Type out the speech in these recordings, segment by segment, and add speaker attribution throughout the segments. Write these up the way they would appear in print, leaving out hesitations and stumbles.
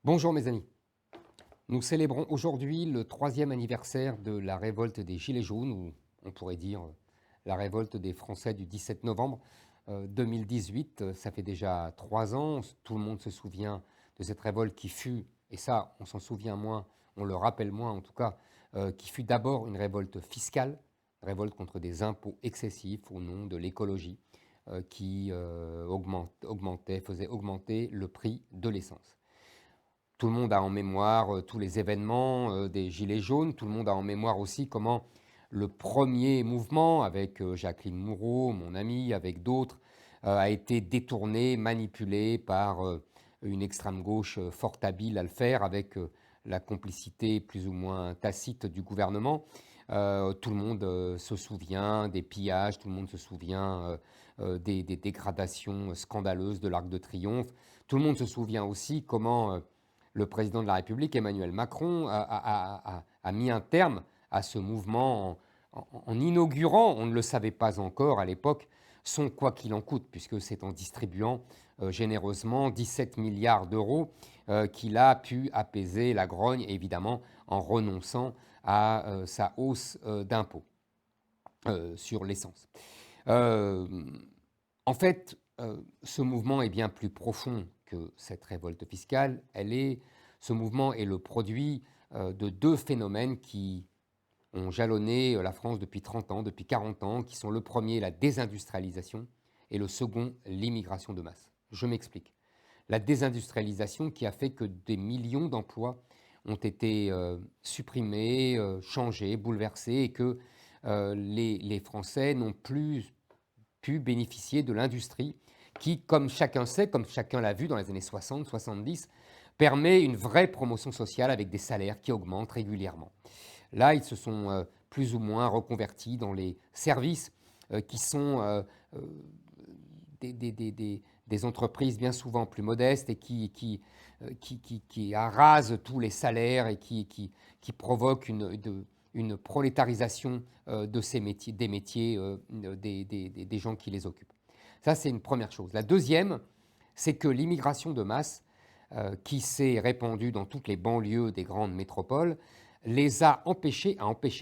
Speaker 1: Bonjour mes amis, nous célébrons aujourd'hui le troisième anniversaire de la révolte des Gilets jaunes, ou on pourrait dire la révolte des Français du 17 novembre 2018. Ça fait déjà 3 ans, tout le monde se souvient de cette révolte qui fut, et ça on s'en souvient moins, on le rappelle moins en tout cas, qui fut d'abord une révolte fiscale, révolte contre des impôts excessifs au nom de l'écologie, qui faisait augmenter le prix de l'essence. Tout le monde a en mémoire tous les événements des Gilets jaunes. Tout le monde a en mémoire aussi comment le premier mouvement, avec Jacqueline Moureau, mon amie, avec d'autres, a été détourné, manipulé par une extrême gauche fort habile à le faire, avec la complicité plus ou moins tacite du gouvernement. Tout le monde se souvient des pillages, tout le monde se souvient des dégradations scandaleuses de l'Arc de Triomphe. Tout le monde se souvient aussi comment le président de la République, Emmanuel Macron, a mis un terme à ce mouvement en inaugurant, on ne le savait pas encore à l'époque, son quoi qu'il en coûte, puisque c'est en distribuant généreusement 17 milliards d'euros qu'il a pu apaiser la grogne, évidemment en renonçant à sa hausse d'impôts sur l'essence. Euh, En fait, ce mouvement est bien plus profond que cette révolte fiscale. Ce mouvement est le produit de deux phénomènes qui ont jalonné la France depuis 30 ans, depuis 40 ans, qui sont le premier, la désindustrialisation, et le second, l'immigration de masse. Je m'explique. La désindustrialisation qui a fait que des millions d'emplois ont été supprimés, changés, bouleversés, et que les Français n'ont plus pu bénéficier de l'industrie qui, comme chacun sait, comme chacun l'a vu dans les années 60, 70, permet une vraie promotion sociale avec des salaires qui augmentent régulièrement. Là, ils se sont plus ou moins reconvertis dans les services qui sont euh, des entreprises bien souvent plus modestes et qui arasent tous les salaires et qui provoquent une prolétarisation de ces métiers, des métiers des gens qui les occupent. Ça, c'est une première chose. La deuxième, c'est que l'immigration de masse, qui s'est répandue dans toutes les banlieues des grandes métropoles, a empêché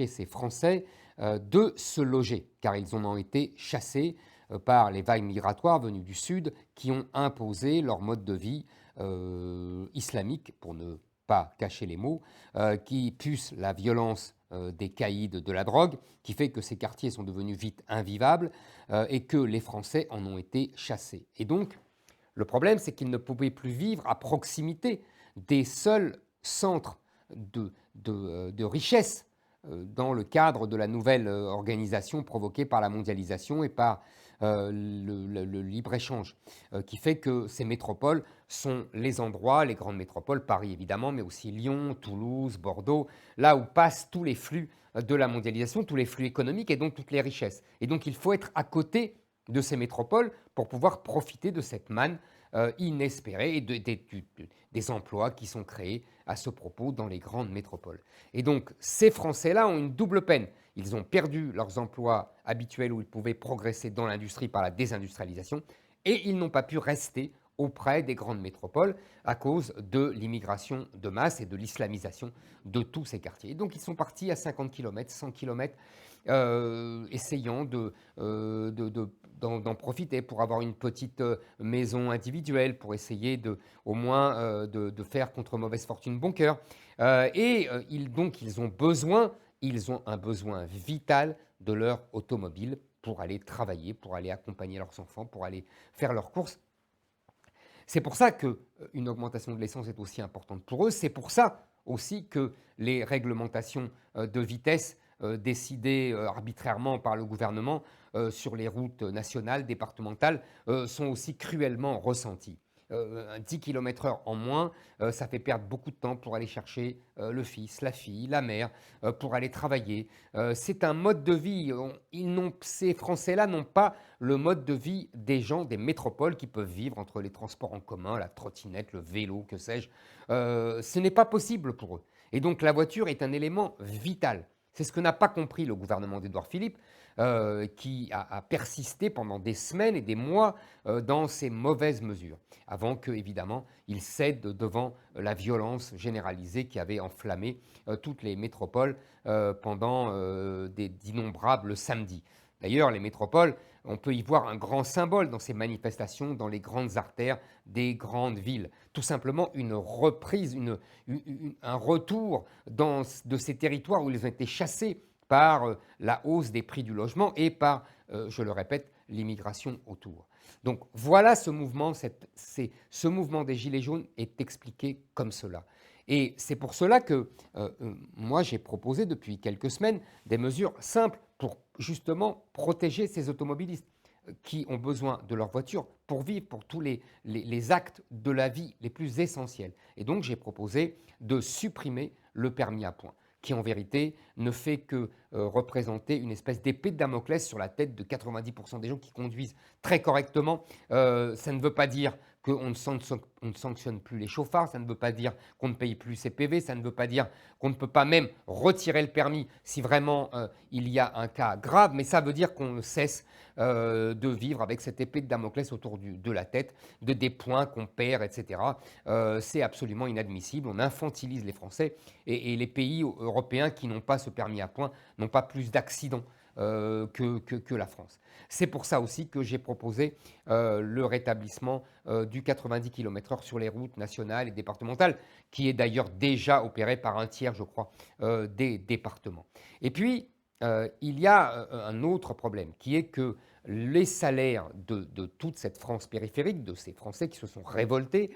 Speaker 1: ces Français de se loger, car ils en ont été chassés par les vagues migratoires venues du Sud qui ont imposé leur mode de vie islamique, pour ne pas cacher les mots, qui puce la violence des caïds de la drogue, qui fait que ces quartiers sont devenus vite invivables et que les Français en ont été chassés. Et donc, le problème, c'est qu'ils ne pouvaient plus vivre à proximité des seuls centres de richesse dans le cadre de la nouvelle organisation provoquée par la mondialisation et par le libre-échange, qui fait que ces métropoles sont les endroits, les grandes métropoles, Paris évidemment, mais aussi Lyon, Toulouse, Bordeaux, là où passent tous les flux de la mondialisation, tous les flux économiques et donc toutes les richesses. Et donc il faut être à côté de ces métropoles pour pouvoir profiter de cette manne inespérée et des emplois qui sont créés à ce propos dans les grandes métropoles. Et donc ces Français-là ont une double peine. Ils ont perdu leurs emplois habituels où ils pouvaient progresser dans l'industrie par la désindustrialisation et ils n'ont pas pu rester auprès des grandes métropoles à cause de l'immigration de masse et de l'islamisation de tous ces quartiers. Et donc ils sont partis à 50 km, 100 km, essayant d'en profiter pour avoir une petite maison individuelle, pour essayer au moins de faire contre mauvaise fortune bon cœur. Donc ils ont un besoin vital de leur automobile pour aller travailler, pour aller accompagner leurs enfants, pour aller faire leurs courses. C'est pour ça qu'une augmentation de l'essence est aussi importante pour eux. C'est pour ça aussi que les réglementations de vitesse décidées arbitrairement par le gouvernement sur les routes nationales, départementales, sont aussi cruellement ressenties. 10 km/h en moins, ça fait perdre beaucoup de temps pour aller chercher le fils, la fille, la mère, pour aller travailler. C'est un mode de vie. Ces Français-là n'ont pas le mode de vie des gens des métropoles qui peuvent vivre entre les transports en commun, la trottinette, le vélo, que sais-je. Ce n'est pas possible pour eux. Et donc la voiture est un élément vital. C'est ce que n'a pas compris le gouvernement d'Édouard Philippe, qui a persisté pendant des semaines et des mois dans ces mauvaises mesures, avant que, évidemment, il cède devant la violence généralisée qui avait enflammé toutes les métropoles pendant d'innombrables samedis. D'ailleurs, les métropoles, on peut y voir un grand symbole dans ces manifestations, dans les grandes artères des grandes villes. Tout simplement une reprise, un retour de ces territoires où ils ont été chassés par la hausse des prix du logement et par, je le répète, l'immigration autour. Donc voilà ce mouvement, ce mouvement des Gilets jaunes est expliqué comme cela. Et c'est pour cela que moi j'ai proposé depuis quelques semaines des mesures simples pour justement protéger ces automobilistes qui ont besoin de leur voiture pour vivre, pour tous les actes de la vie les plus essentiels. Et donc j'ai proposé de supprimer le permis à points, qui en vérité ne fait que représenter une espèce d'épée de Damoclès sur la tête de 90% des gens qui conduisent très correctement. Ça ne veut pas dire qu'on ne sanctionne plus les chauffards, ça ne veut pas dire qu'on ne paye plus ses PV, ça ne veut pas dire qu'on ne peut pas même retirer le permis si vraiment il y a un cas grave, mais ça veut dire qu'on ne cesse de vivre avec cette épée de Damoclès autour de la tête, des points qu'on perd, etc. C'est absolument inadmissible, on infantilise les Français et les pays européens qui n'ont pas ce permis à points n'ont pas plus d'accidents que la France. C'est pour ça aussi que j'ai proposé le rétablissement du 90 km/h sur les routes nationales et départementales, qui est d'ailleurs déjà opéré par un tiers, je crois, des départements. Et puis, il y a un autre problème, qui est que les salaires de toute cette France périphérique, de ces Français qui se sont révoltés,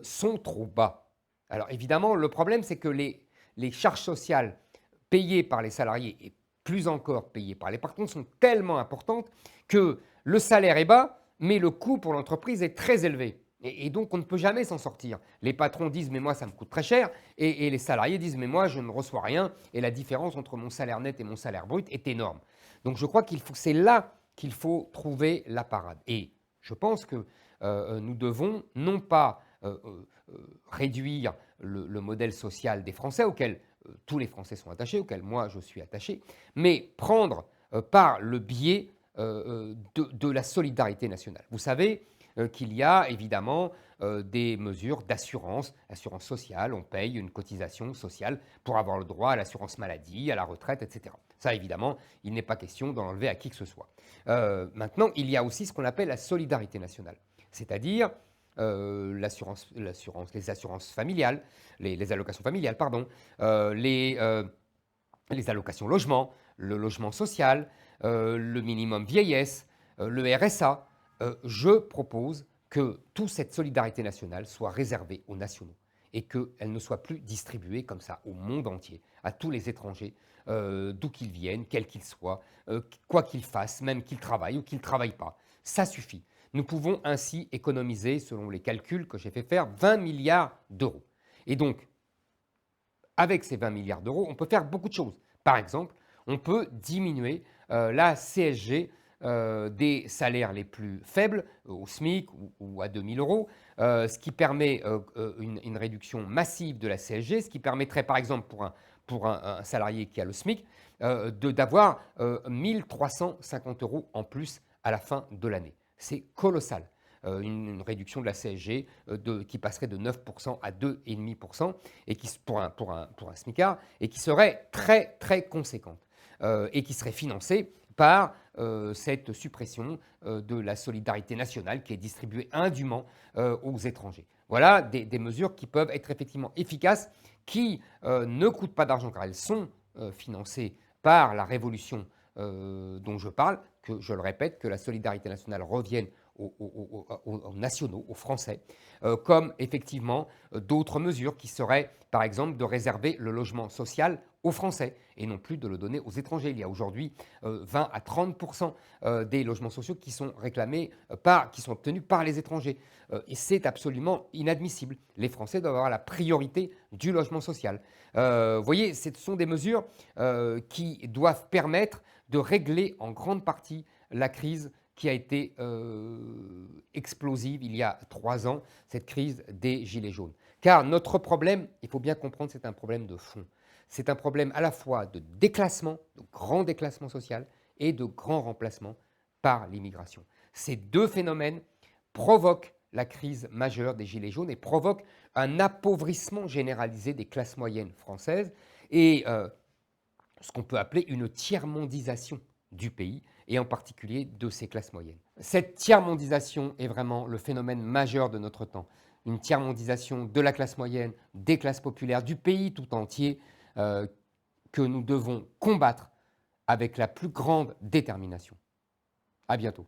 Speaker 1: sont trop bas. Alors évidemment, le problème, c'est que les charges sociales payées par les salariés et plus encore payées par les patrons sont tellement importantes que le salaire est bas, mais le coût pour l'entreprise est très élevé. Et donc, on ne peut jamais s'en sortir. Les patrons disent « mais moi, ça me coûte très cher » et les salariés disent « mais moi, je ne reçois rien et la différence entre mon salaire net et mon salaire brut est énorme ». Donc, je crois que c'est là qu'il faut trouver la parade. Et je pense que nous devons non pas réduire le modèle social des Français auquel tous les Français sont attachés, auquel moi je suis attaché, mais prendre par le biais de la solidarité nationale. Vous savez qu'il y a évidemment des mesures d'assurance, assurance sociale, on paye une cotisation sociale pour avoir le droit à l'assurance maladie, à la retraite, etc. Ça évidemment, il n'est pas question d'en enlever à qui que ce soit. Maintenant, il y a aussi ce qu'on appelle la solidarité nationale, c'est-à-dire les assurances familiales, les allocations familiales, pardon, les allocations logement, le logement social, le minimum vieillesse, le RSA. Je propose que toute cette solidarité nationale soit réservée aux nationaux et qu'elle ne soit plus distribuée comme ça au monde entier, à tous les étrangers, d'où qu'ils viennent, quels qu'ils soient, quoi qu'ils fassent, même qu'ils travaillent ou qu'ils ne travaillent pas. Ça suffit. Nous pouvons ainsi économiser, selon les calculs que j'ai fait faire, 20 milliards d'euros. Et donc, avec ces 20 milliards d'euros, on peut faire beaucoup de choses. Par exemple, on peut diminuer la CSG des salaires les plus faibles, au SMIC ou à 2 000 euros, ce qui permet une réduction massive de la CSG, ce qui permettrait par exemple pour un salarié qui a le SMIC d'avoir 1 350 euros en plus à la fin de l'année. C'est colossal. Une réduction de la CSG qui passerait de 9% à 2,5% et pour un SMICAR et qui serait très très conséquente et qui serait financée par cette suppression de la solidarité nationale qui est distribuée indûment aux étrangers. Voilà des mesures qui peuvent être effectivement efficaces, qui ne coûtent pas d'argent car elles sont financées par la révolution dont je parle, que je le répète, que la solidarité nationale revienne aux nationaux, aux Français, comme effectivement d'autres mesures qui seraient, par exemple, de réserver le logement social aux Français et non plus de le donner aux étrangers. Il y a aujourd'hui 20 à 30% des logements sociaux qui sont réclamés qui sont obtenus par les étrangers. Et c'est absolument inadmissible. Les Français doivent avoir la priorité du logement social. Vous voyez, ce sont des mesures qui doivent permettre de régler en grande partie la crise qui a été explosive il y a 3 ans, cette crise des Gilets jaunes. Car notre problème, il faut bien comprendre, c'est un problème de fond. C'est un problème à la fois de déclassement, de grand déclassement social, et de grands remplacements par l'immigration. Ces deux phénomènes provoquent la crise majeure des Gilets jaunes et provoquent un appauvrissement généralisé des classes moyennes françaises et ce qu'on peut appeler une tiers-mondisation du pays et en particulier de ses classes moyennes. Cette tiers-mondisation est vraiment le phénomène majeur de notre temps. Une tiers-mondisation de la classe moyenne, des classes populaires, du pays tout entier que nous devons combattre avec la plus grande détermination. À bientôt.